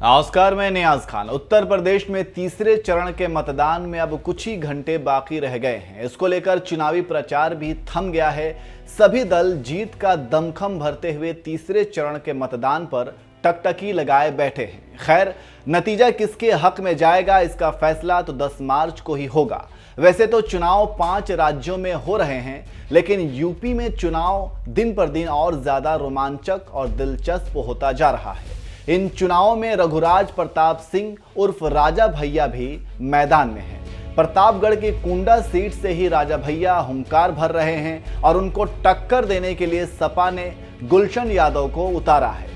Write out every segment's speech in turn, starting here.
नमस्कार, मैं नियाज खान। उत्तर प्रदेश में तीसरे चरण के मतदान में अब कुछ ही घंटे बाकी रह गए हैं। इसको लेकर चुनावी प्रचार भी थम गया है। सभी दल जीत का दमखम भरते हुए तीसरे चरण के मतदान पर टकटकी लगाए बैठे हैं। खैर, नतीजा किसके हक में जाएगा, इसका फैसला तो 10 मार्च को ही होगा। वैसे तो चुनाव 5 राज्यों में हो रहे हैं, लेकिन यूपी में चुनाव दिन पर दिन और ज्यादा रोमांचक और दिलचस्प होता जा रहा है। इन चुनावों में रघुराज प्रताप सिंह उर्फ राजा भैया भी मैदान में हैं। प्रतापगढ़ की कुंडा सीट से ही राजा भैया हुंकार भर रहे हैं और उनको टक्कर देने के लिए सपा ने गुलशन यादव को उतारा है।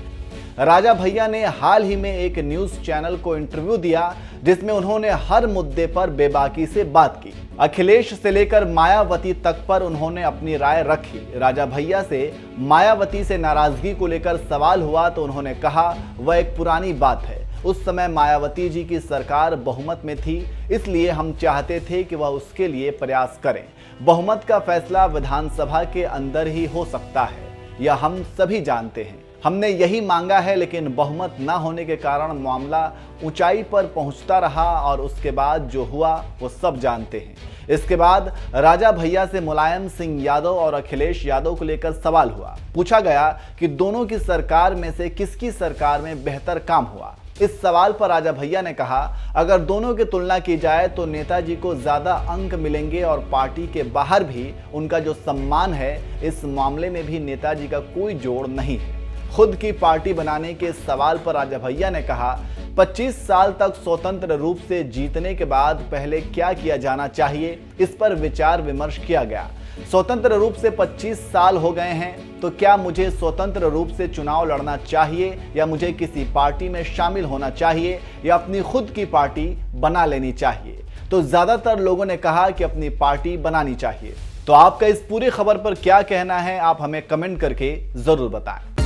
राजा भैया ने हाल ही में एक न्यूज चैनल को इंटरव्यू दिया, जिसमें उन्होंने हर मुद्दे पर बेबाकी से बात की। अखिलेश से लेकर मायावती तक पर उन्होंने अपनी राय रखी। राजा भैया से मायावती से नाराजगी को लेकर सवाल हुआ तो उन्होंने कहा वह एक पुरानी बात है। उस समय मायावती जी की सरकार बहुमत में थी, इसलिए हम चाहते थे कि वह उसके लिए प्रयास करें। बहुमत का फैसला विधानसभा के अंदर ही हो सकता है, यह हम सभी जानते हैं। हमने यही मांगा है, लेकिन बहुमत न होने के कारण मामला ऊंचाई पर पहुंचता रहा और उसके बाद जो हुआ वो सब जानते हैं। इसके बाद राजा भैया से मुलायम सिंह यादव और अखिलेश यादव को लेकर सवाल हुआ। पूछा गया कि दोनों की सरकार में से किसकी सरकार में बेहतर काम हुआ। इस सवाल पर राजा भैया ने कहा, अगर दोनों की तुलना की जाए तो नेताजी को ज्यादा अंक मिलेंगे और पार्टी के बाहर भी उनका जो सम्मान है, इस मामले में भी नेताजी का कोई जोड़ नहीं है। खुद की पार्टी बनाने के सवाल पर राजा भैया ने कहा, 25 साल तक स्वतंत्र रूप से जीतने के बाद पहले क्या किया जाना चाहिए, इस पर विचार विमर्श किया गया। स्वतंत्र रूप से 25 साल हो गए हैं, तो क्या मुझे स्वतंत्र रूप से चुनाव लड़ना चाहिए या मुझे किसी पार्टी में शामिल होना चाहिए या अपनी खुद की पार्टी बना लेनी चाहिए? तो ज्यादातर लोगों ने कहा कि अपनी पार्टी बनानी चाहिए। तो आपका इस पूरी खबर पर क्या कहना है, आप हमें कमेंट करके जरूर बताएं।